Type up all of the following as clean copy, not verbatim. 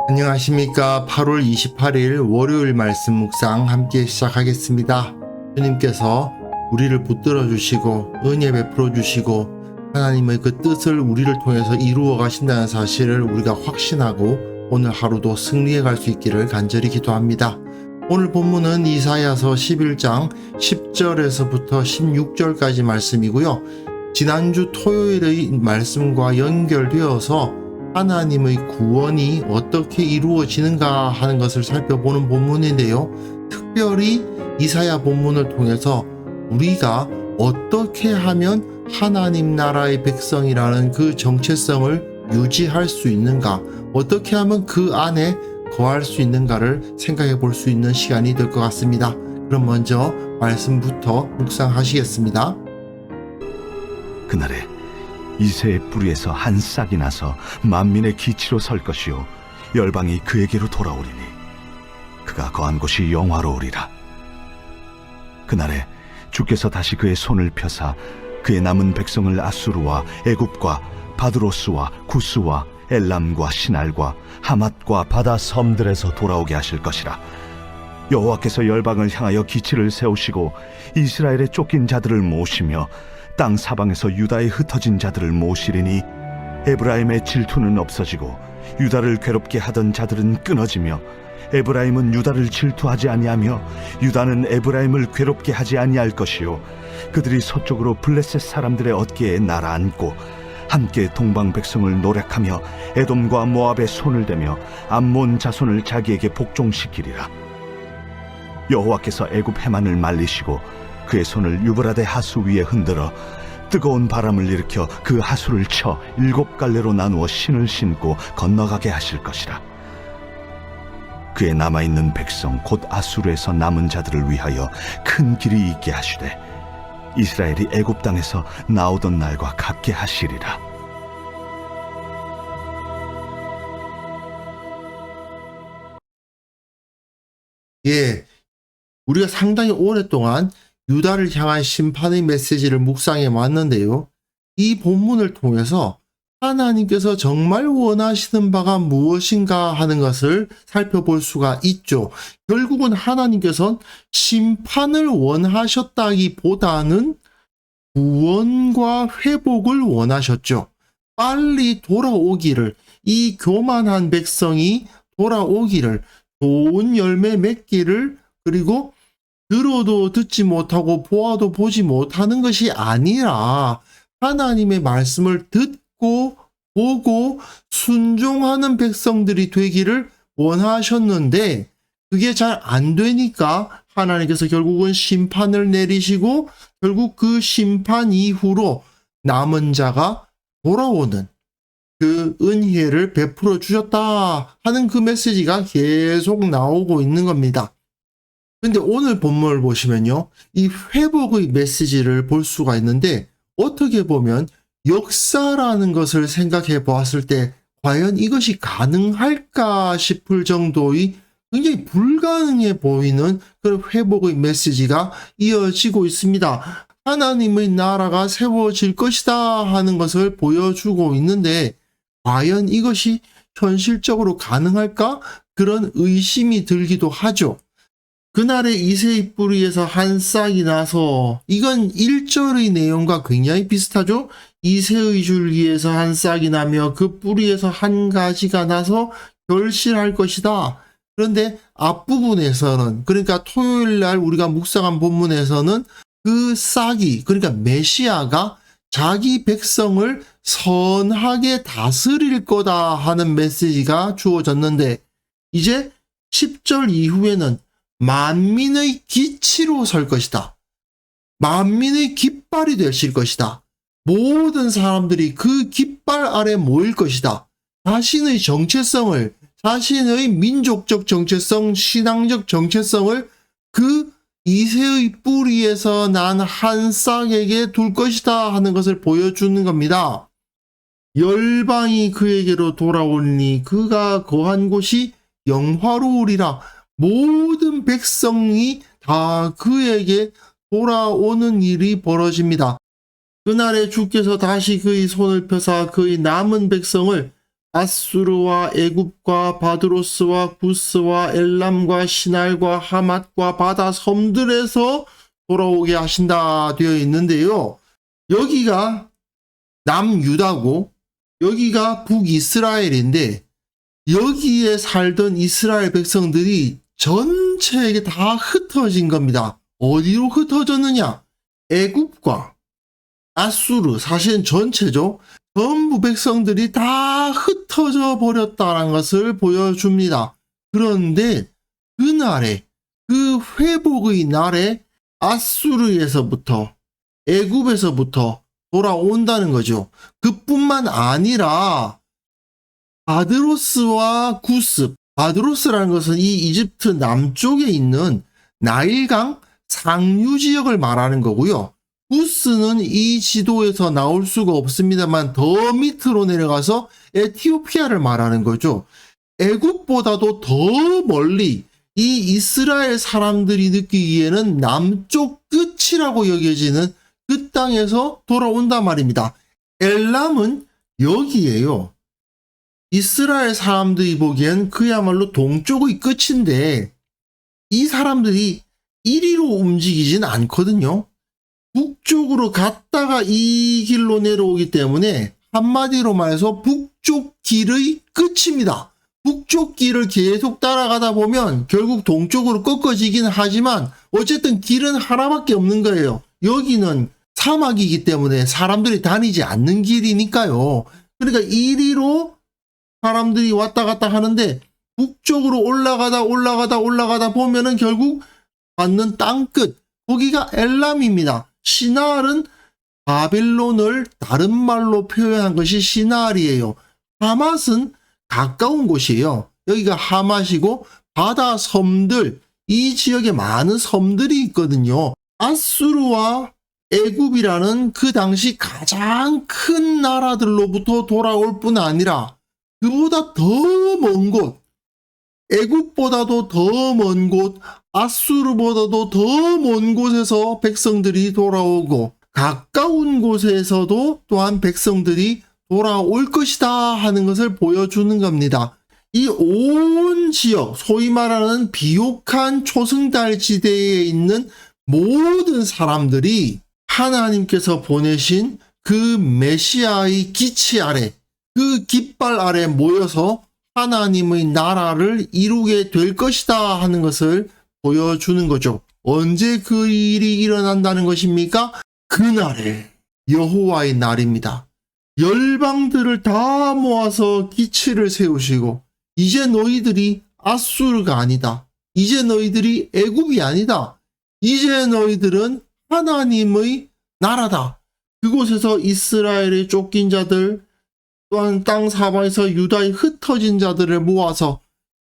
안녕하십니까. 8월 28일 월요일 말씀 묵상 함께 시작하겠습니다. 주님께서 우리를 붙들어 주시고 은혜 베풀어 주시고 하나님의 그 뜻을 우리를 통해서 이루어 가신다는 사실을 우리가 확신하고 오늘 하루도 승리해 갈 수 있기를 간절히 기도합니다. 오늘 본문은 이사야서 11장 10절에서부터 16절까지 말씀이고요. 지난주 토요일의 말씀과 연결되어서 하나님의 구원이 어떻게 이루어지는가 하는 것을 살펴보는 본문인데요. 특별히 이사야 본문을 통해서 우리가 어떻게 하면 하나님 나라의 백성이라는 그 정체성을 유지할 수 있는가, 어떻게 하면 그 안에 거할 수 있는가를 생각해 볼 수 있는 시간이 될 것 같습니다. 그럼 먼저 말씀부터 묵상하시겠습니다. 그날에 이새의 뿌리에서 한 싹이 나서 만민의 기치로 설 것이요 열방이 그에게로 돌아오리니 그가 거한 곳이 영화로우리라. 그날에 주께서 다시 그의 손을 펴사 그의 남은 백성을 아수르와 애굽과 바드로스와 구스와 엘람과 시날과 하맛과 바다 섬들에서 돌아오게 하실 것이라. 여호와께서 열방을 향하여 기치를 세우시고 이스라엘의 쫓긴 자들을 모시며 땅 사방에서 유다에 흩어진 자들을 모시리니 에브라임의 질투는 없어지고 유다를 괴롭게 하던 자들은 끊어지며 에브라임은 유다를 질투하지 아니하며 유다는 에브라임을 괴롭게 하지 아니할 것이요 그들이 서쪽으로 블레셋 사람들의 어깨에 날아앉고 함께 동방 백성을 노력하며 에돔과 모압의 손을 대며 암몬 자손을 자기에게 복종시키리라. 여호와께서 애굽 해만을 말리시고 그의 손을 유브라데 하수 위에 흔들어 뜨거운 바람을 일으켜 그 하수를 쳐 7갈래로 나누어 신을 신고 건너가게 하실 것이라. 그의 남아있는 백성 곧 아수르에서 남은 자들을 위하여 큰 길이 있게 하시되 이스라엘이 애굽 땅에서 나오던 날과 같게 하시리라. 우리가 상당히 오랫동안 유다를 향한 심판의 메시지를 묵상해 왔는데요. 이 본문을 통해서 하나님께서 정말 원하시는 바가 무엇인가 하는 것을 살펴볼 수가 있죠. 결국은 하나님께서는 심판을 원하셨다기보다는 구원과 회복을 원하셨죠. 빨리 돌아오기를, 이 교만한 백성이 돌아오기를, 좋은 열매 맺기를, 그리고 들어도 듣지 못하고 보아도 보지 못하는 것이 아니라 하나님의 말씀을 듣고 보고 순종하는 백성들이 되기를 원하셨는데 그게 잘 안 되니까 하나님께서 결국은 심판을 내리시고 결국 그 심판 이후로 남은 자가 돌아오는 그 은혜를 베풀어 주셨다 하는 그 메시지가 계속 나오고 있는 겁니다. 근데 오늘 본문을 보시면요, 이 회복의 메시지를 볼 수가 있는데 어떻게 보면 역사라는 것을 생각해 보았을 때 과연 이것이 가능할까 싶을 정도의 굉장히 불가능해 보이는 그런 회복의 메시지가 이어지고 있습니다. 하나님의 나라가 세워질 것이다 하는 것을 보여주고 있는데 과연 이것이 현실적으로 가능할까? 그런 의심이 들기도 하죠. 그날에 이새의 뿌리에서 한 싹이 나서, 이건 1절의 내용과 굉장히 비슷하죠. 이새의 줄기에서 한 싹이 나며 그 뿌리에서 한 가지가 나서 결실할 것이다. 그런데 앞부분에서는, 그러니까 토요일 날 우리가 묵상한 본문에서는 그 싹이, 그러니까 메시아가 자기 백성을 선하게 다스릴 거다 하는 메시지가 주어졌는데 이제 10절 이후에는 만민의 기치로 설 것이다. 만민의 깃발이 되실 것이다. 모든 사람들이 그 깃발 아래 모일 것이다. 자신의 정체성을, 자신의 민족적 정체성, 신앙적 정체성을 그 이새의 뿌리에서 난 한 싹에게 둘 것이다 하는 것을 보여주는 겁니다. 열방이 그에게로 돌아오니 그가 거한 곳이 영화로우리라. 모든 백성이 다 그에게 돌아오는 일이 벌어집니다. 그날에 주께서 다시 그의 손을 펴사 그의 남은 백성을 아수르와 애굽과 바드로스와 구스와 엘람과 시날과 하맛과 바다 섬들에서 돌아오게 하신다 되어 있는데요. 여기가 남유다고 여기가 북이스라엘인데 여기에 살던 이스라엘 백성들이 전체에게 다 흩어진 겁니다. 어디로 흩어졌느냐? 애굽과 아수르, 사실은 전체죠. 전부 백성들이 다 흩어져 버렸다는 것을 보여줍니다. 그런데 그날에, 그 회복의 날에 아수르에서부터, 애굽에서부터 돌아온다는 거죠. 그뿐만 아니라 바드로스와 구스, 바드로스라는 것은 이 이집트 남쪽에 있는 나일강 상류 지역을 말하는 거고요. 구스는 이 지도에서 나올 수가 없습니다만 더 밑으로 내려가서 에티오피아를 말하는 거죠. 애굽보다도 더 멀리 이 이스라엘 사람들이 느끼기에는 남쪽 끝이라고 여겨지는 그 땅에서 돌아온단 말입니다. 엘람은 여기에요. 이스라엘 사람들이 보기엔 그야말로 동쪽의 끝인데 이 사람들이 이리로 움직이진 않거든요. 북쪽으로 갔다가 이 길로 내려오기 때문에 한마디로 말해서 북쪽 길의 끝입니다. 북쪽 길을 계속 따라가다 보면 결국 동쪽으로 꺾어지긴 하지만 어쨌든 길은 하나밖에 없는 거예요. 여기는 사막이기 때문에 사람들이 다니지 않는 길이니까요. 그러니까 이리로 사람들이 왔다 갔다 하는데 북쪽으로 올라가다 보면은 결국 받는 땅끝, 거기가 엘람입니다. 시나알은 바빌론을 다른 말로 표현한 것이 시나알이에요. 하맛은 가까운 곳이에요. 여기가 하맛이고 바다 섬들, 이 지역에 많은 섬들이 있거든요. 아수르와 애굽이라는 그 당시 가장 큰 나라들로부터 돌아올 뿐 아니라 그보다 더 먼 곳, 애굽보다도 더 먼 곳, 아수르보다도 더 먼 곳에서 백성들이 돌아오고 가까운 곳에서도 또한 백성들이 돌아올 것이다 하는 것을 보여주는 겁니다. 이 온 지역, 소위 말하는 비옥한 초승달 지대에 있는 모든 사람들이 하나님께서 보내신 그 메시아의 기치 아래, 그 깃발 아래 모여서 하나님의 나라를 이루게 될 것이다 하는 것을 보여주는 거죠. 언제 그 일이 일어난다는 것입니까? 그날에 여호와의 날입니다. 열방들을 다 모아서 기치를 세우시고 이제 너희들이 아수르가 아니다. 이제 너희들이 애굽이 아니다. 이제 너희들은 하나님의 나라다. 그곳에서 이스라엘의 쫓긴 자들 또한 땅 사방에서 유다의 흩어진 자들을 모아서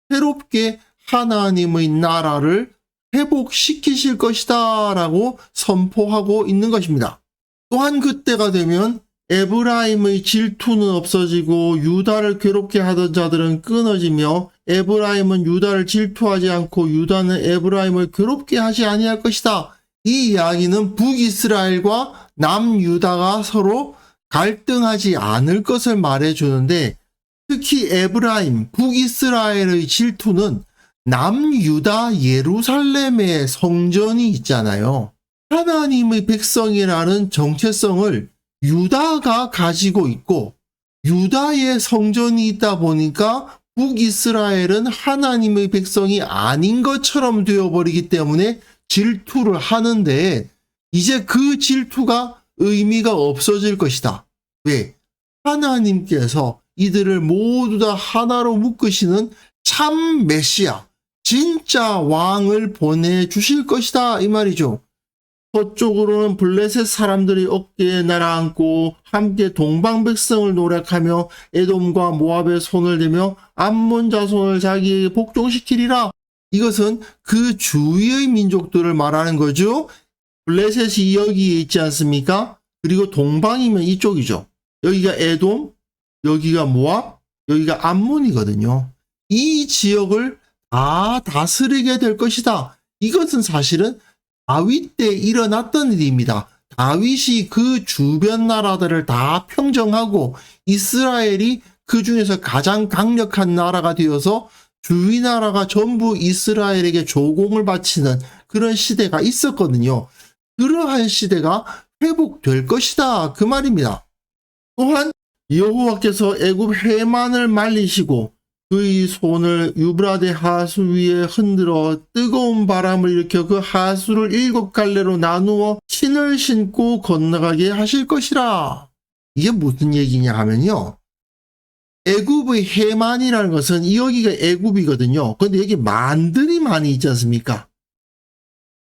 새롭게 하나님의 나라를 회복시키실 것이다 라고 선포하고 있는 것입니다. 또한 그때가 되면 에브라임의 질투는 없어지고 유다를 괴롭게 하던 자들은 끊어지며 에브라임은 유다를 질투하지 않고 유다는 에브라임을 괴롭게 하지 아니할 것이다. 이 이야기는 북이스라엘과 남유다가 서로 갈등하지 않을 것을 말해주는데 특히 에브라임, 북이스라엘의 질투는 남유다 예루살렘의 성전이 있잖아요. 하나님의 백성이라는 정체성을 유다가 가지고 있고 유다의 성전이 있다 보니까 북이스라엘은 하나님의 백성이 아닌 것처럼 되어버리기 때문에 질투를 하는데 이제 그 질투가 의미가 없어질 것이다. 왜? 하나님께서 이들을 모두 다 하나로 묶으시는 참 메시아, 진짜 왕을 보내주실 것이다 이 말이죠. 서쪽으로는 블레셋 사람들이 어깨에 날아앉고 함께 동방백성을 노력하며 에돔과 모압의 손을 대며 암몬 자손을 자기에게 복종시키리라. 이것은 그 주위의 민족들을 말하는 거죠. 블레셋이 여기에 있지 않습니까? 그리고 동방이면 이쪽이죠. 여기가 에돔, 여기가 모압, 여기가 암몬이거든요. 이 지역을 다 다스리게 될 것이다. 이것은 사실은 다윗 때 일어났던 일입니다. 다윗이 그 주변 나라들을 다 평정하고 이스라엘이 그 중에서 가장 강력한 나라가 되어서 주위 나라가 전부 이스라엘에게 조공을 바치는 그런 시대가 있었거든요. 그러한 시대가 회복될 것이다 그 말입니다. 또한 여호와께서 애굽 해만을 말리시고 그의 손을 유브라데 하수 위에 흔들어 뜨거운 바람을 일으켜 그 하수를 7갈래로 나누어 신을 신고 건너가게 하실 것이라. 이게 무슨 얘기냐 하면요. 애굽의 해만이라는 것은 여기가 애굽이거든요. 근데 여기 만들이 많이 있지 않습니까?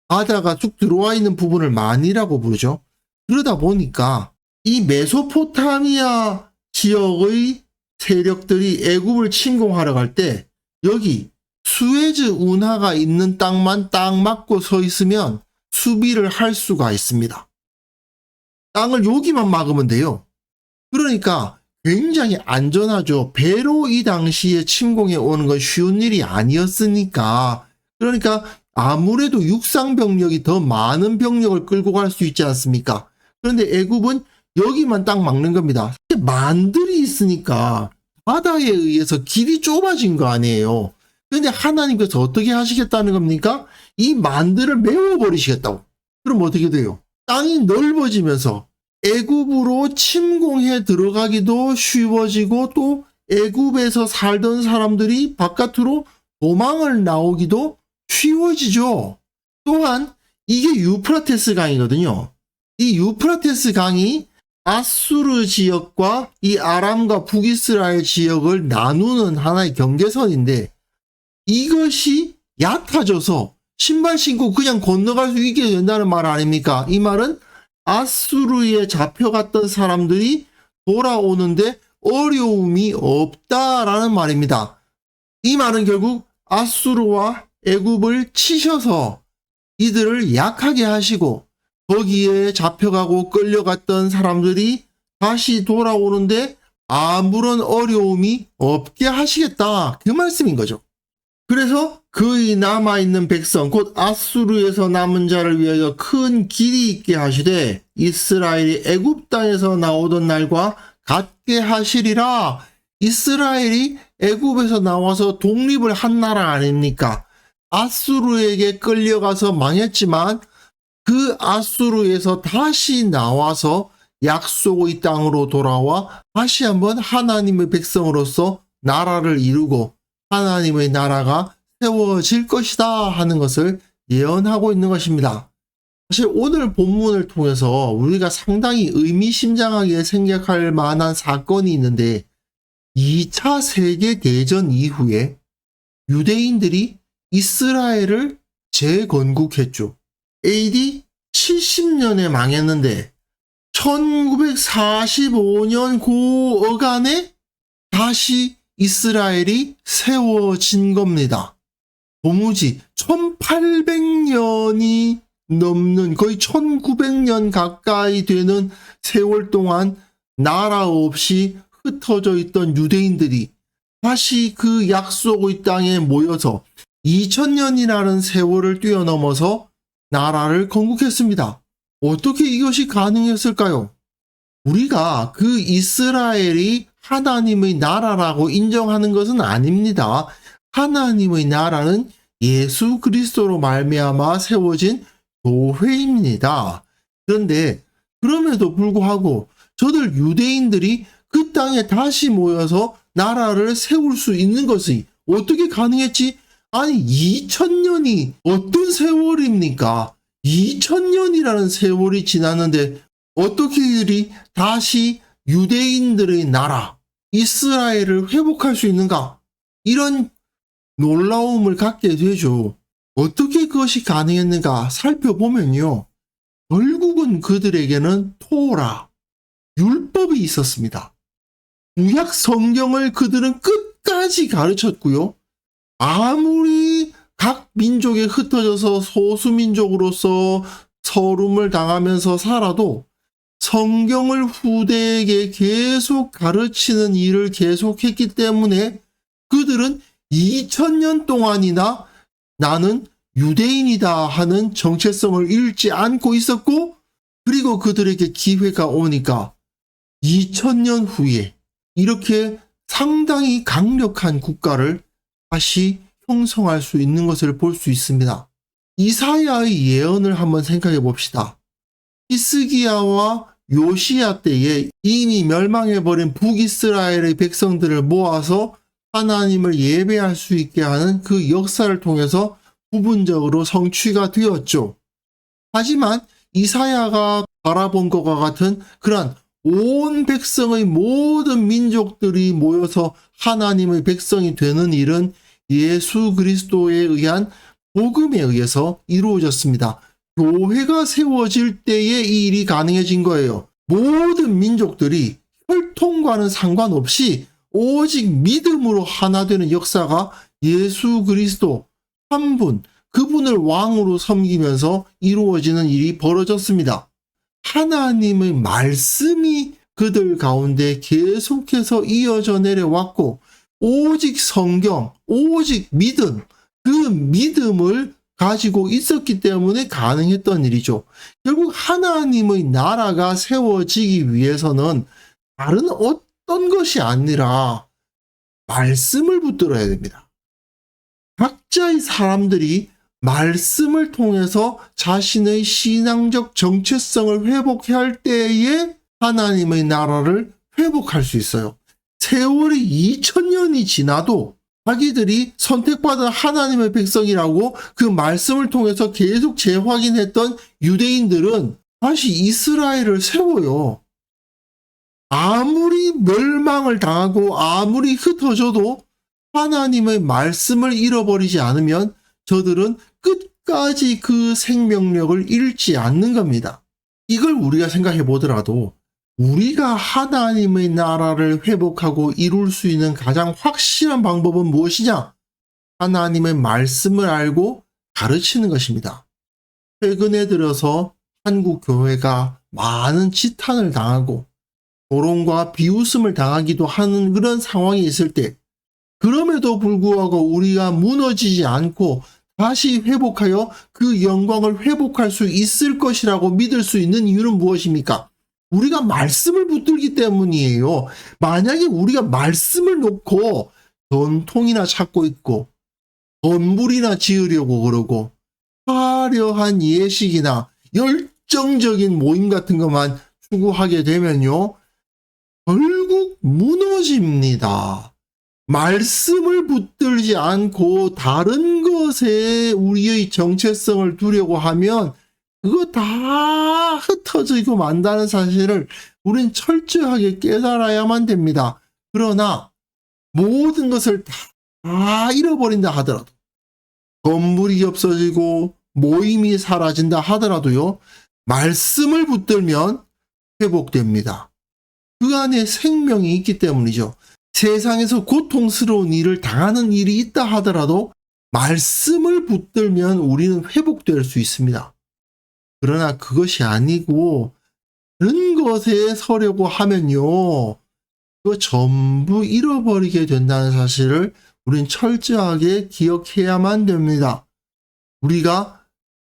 바다가 쭉 들어와 있는 부분을 만이라고 부르죠. 그러다 보니까 이 메소포타미아 지역의 세력들이 애굽을 침공하러 갈 때 여기 수에즈 운하가 있는 땅만 딱 막고 서 있으면 수비를 할 수가 있습니다. 땅을 여기만 막으면 돼요. 그러니까 굉장히 안전하죠. 배로 이 당시에 침공해 오는 건 쉬운 일이 아니었으니까. 그러니까 아무래도 육상 병력이 더 많은 병력을 끌고 갈 수 있지 않습니까? 그런데 애굽은 여기만 딱 막는 겁니다. 만들이 있으니까 바다에 의해서 길이 좁아진 거 아니에요. 그런데 하나님께서 어떻게 하시겠다는 겁니까? 이 만들을 메워버리시겠다고. 그럼 어떻게 돼요? 땅이 넓어지면서 애굽으로 침공해 들어가기도 쉬워지고 또 애굽에서 살던 사람들이 바깥으로 도망을 나오기도 쉬워지죠. 또한 이게 유프라테스 강이거든요. 이 유프라테스 강이 아수르 지역과 이 아람과 북이스라엘 지역을 나누는 하나의 경계선인데 이것이 얕아져서 신발 신고 그냥 건너갈 수 있게 된다는 말 아닙니까? 이 말은 아수르에 잡혀갔던 사람들이 돌아오는데 어려움이 없다라는 말입니다. 이 말은 결국 아수르와 애굽을 치셔서 이들을 약하게 하시고 거기에 잡혀가고 끌려갔던 사람들이 다시 돌아오는데 아무런 어려움이 없게 하시겠다 그 말씀인 거죠. 그래서 그의 남아있는 백성 곧 아수르에서 남은 자를 위하여 큰 길이 있게 하시되 이스라엘이 애굽 땅에서 나오던 날과 같게 하시리라. 이스라엘이 애굽에서 나와서 독립을 한 나라 아닙니까? 아수르에게 끌려가서 망했지만 그 아수르에서 다시 나와서 약속의 땅으로 돌아와 다시 한번 하나님의 백성으로서 나라를 이루고 하나님의 나라가 세워질 것이다 하는 것을 예언하고 있는 것입니다. 사실 오늘 본문을 통해서 우리가 상당히 의미심장하게 생각할 만한 사건이 있는데 2차 세계대전 이후에 유대인들이 이스라엘을 재건국했죠. AD 70년에 망했는데 1945년 그 어간에 다시 이스라엘이 세워진 겁니다. 도무지 1800년이 넘는 거의 1900년 가까이 되는 세월 동안 나라 없이 흩어져 있던 유대인들이 다시 그 약속의 땅에 모여서 2000년이라는 세월을 뛰어넘어서 나라를 건국했습니다. 어떻게 이것이 가능했을까요? 우리가 그 이스라엘이 하나님의 나라라고 인정하는 것은 아닙니다. 하나님의 나라는 예수 그리스도로 말미암아 세워진 교회입니다. 그런데 그럼에도 불구하고 저들 유대인들이 그 땅에 다시 모여서 나라를 세울 수 있는 것이 어떻게 가능했지? 아니 2000년이 어떤 세월입니까? 2000년이라는 세월이 지났는데 어떻게 이들이 다시 유대인들의 나라 이스라엘을 회복할 수 있는가? 이런 놀라움을 갖게 되죠. 어떻게 그것이 가능했는가 살펴보면요. 결국은 그들에게는 토라, 율법이 있었습니다. 구약 성경을 그들은 끝까지 가르쳤고요. 아무리 각 민족에 흩어져서 소수민족으로서 서름을 당하면서 살아도 성경을 후대에게 계속 가르치는 일을 계속했기 때문에 그들은 2000년 동안이나 나는 유대인이다 하는 정체성을 잃지 않고 있었고 그리고 그들에게 기회가 오니까 2000년 후에 이렇게 상당히 강력한 국가를 다시 형성할 수 있는 것을 볼 수 있습니다. 이사야의 예언을 한번 생각해 봅시다. 히스기야와 요시야 때에 이미 멸망해버린 북이스라엘의 백성들을 모아서 하나님을 예배할 수 있게 하는 그 역사를 통해서 부분적으로 성취가 되었죠. 하지만 이사야가 바라본 것과 같은 그러한 온 백성의 모든 민족들이 모여서 하나님의 백성이 되는 일은 예수 그리스도에 의한 복음에 의해서 이루어졌습니다. 교회가 세워질 때에 이 일이 가능해진 거예요. 모든 민족들이 혈통과는 상관없이 오직 믿음으로 하나 되는 역사가 예수 그리스도 한 분, 그분을 왕으로 섬기면서 이루어지는 일이 벌어졌습니다. 하나님의 말씀이 그들 가운데 계속해서 이어져 내려왔고, 오직 성경, 오직 믿음, 그 믿음을 가지고 있었기 때문에 가능했던 일이죠. 결국 하나님의 나라가 세워지기 위해서는 다른 어떤 것이 아니라 말씀을 붙들어야 됩니다. 각자의 사람들이 말씀을 통해서 자신의 신앙적 정체성을 회복해야 할 때에 하나님의 나라를 회복할 수 있어요. 세월이 2000년이 지나도 자기들이 선택받은 하나님의 백성이라고 그 말씀을 통해서 계속 재확인했던 유대인들은 다시 이스라엘을 세워요. 아무리 멸망을 당하고 아무리 흩어져도 하나님의 말씀을 잃어버리지 않으면 저들은 끝까지 그 생명력을 잃지 않는 겁니다. 이걸 우리가 생각해 보더라도 우리가 하나님의 나라를 회복하고 이룰 수 있는 가장 확실한 방법은 무엇이냐? 하나님의 말씀을 알고 가르치는 것입니다. 최근에 들어서 한국 교회가 많은 지탄을 당하고 조롱과 비웃음을 당하기도 하는 그런 상황이 있을 때, 그럼에도 불구하고 우리가 무너지지 않고 다시 회복하여 그 영광을 회복할 수 있을 것이라고 믿을 수 있는 이유는 무엇입니까? 우리가 말씀을 붙들기 때문이에요. 만약에 우리가 말씀을 놓고 전통이나 찾고 있고 건물이나 지으려고 그러고 화려한 예식이나 열정적인 모임 같은 것만 추구하게 되면요, 결국 무너집니다. 말씀을 붙들지 않고 다른 것에 우리의 정체성을 두려고 하면 그거 다 흩어지고 만다는 사실을 우린 철저하게 깨달아야만 됩니다. 그러나 모든 것을 다 잃어버린다 하더라도, 건물이 없어지고 모임이 사라진다 하더라도요, 말씀을 붙들면 회복됩니다. 그 안에 생명이 있기 때문이죠. 세상에서 고통스러운 일을 당하는 일이 있다 하더라도 말씀을 붙들면 우리는 회복될 수 있습니다. 그러나 그것이 아니고 다른 것에 서려고 하면요, 그거 전부 잃어버리게 된다는 사실을 우린 철저하게 기억해야만 됩니다. 우리가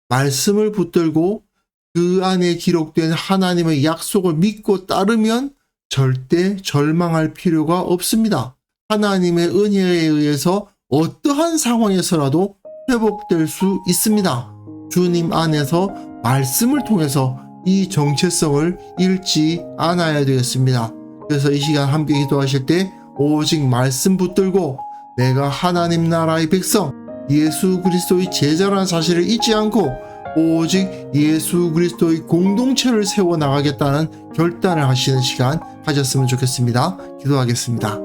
말씀을 붙들고 그 안에 기록된 하나님의 약속을 믿고 따르면 절대 절망할 필요가 없습니다. 하나님의 은혜에 의해서 어떠한 상황에서라도 회복될 수 있습니다. 주님 안에서 말씀을 통해서 이 정체성을 잃지 않아야 되겠습니다. 그래서 이 시간 함께 기도하실 때 오직 말씀 붙들고 내가 하나님 나라의 백성, 예수 그리스도의 제자라는 사실을 잊지 않고 오직 예수 그리스도의 공동체를 세워나가겠다는 결단을 하시는 시간 가졌으면 좋겠습니다. 기도하겠습니다.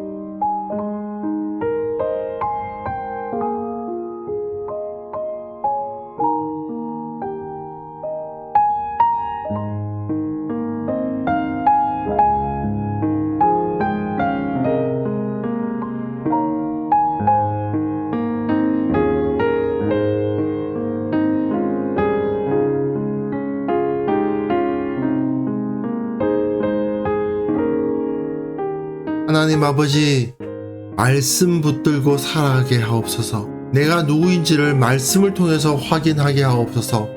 하나님 아버지, 말씀 붙들고 살아가게 하옵소서. 내가 누구인지를 말씀을 통해서 확인하게 하옵소서.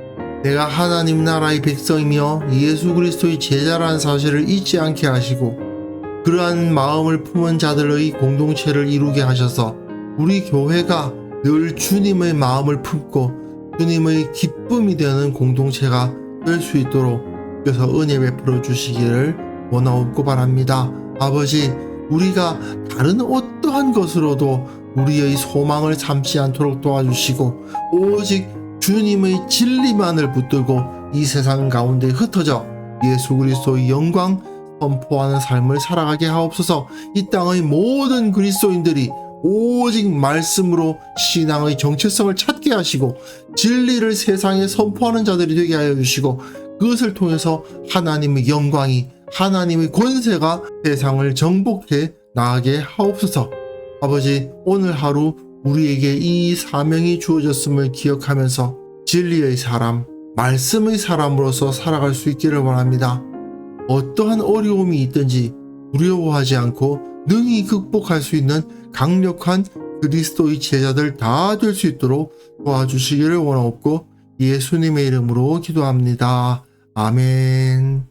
내가 하나님 나라의 백성이며 예수 그리스도의 제자라는 사실을 잊지 않게 하시고 그러한 마음을 품은 자들의 공동체를 이루게 하셔서 우리 교회가 늘 주님의 마음을 품고 주님의 기쁨이 되는 공동체가 될 수 있도록 그래서 은혜 베풀어 주시기를 원하옵고 바랍니다. 아버지, 우리가 다른 어떠한 것으로도 우리의 소망을 삼지 않도록 도와주시고 오직 주님의 진리만을 붙들고 이 세상 가운데 흩어져 예수 그리스도의 영광 선포하는 삶을 살아가게 하옵소서. 이 땅의 모든 그리스도인들이 오직 말씀으로 신앙의 정체성을 찾게 하시고 진리를 세상에 선포하는 자들이 되게 하여 주시고 그것을 통해서 하나님의 영광이 하나님의 권세가 세상을 정복해 나가게 하옵소서. 아버지, 오늘 하루 우리에게 이 사명이 주어졌음을 기억하면서 진리의 사람, 말씀의 사람으로서 살아갈 수 있기를 원합니다. 어떠한 어려움이 있든지 두려워하지 않고 능히 극복할 수 있는 강력한 그리스도의 제자들 다 될 수 있도록 도와주시기를 원하옵고 예수님의 이름으로 기도합니다. 아멘.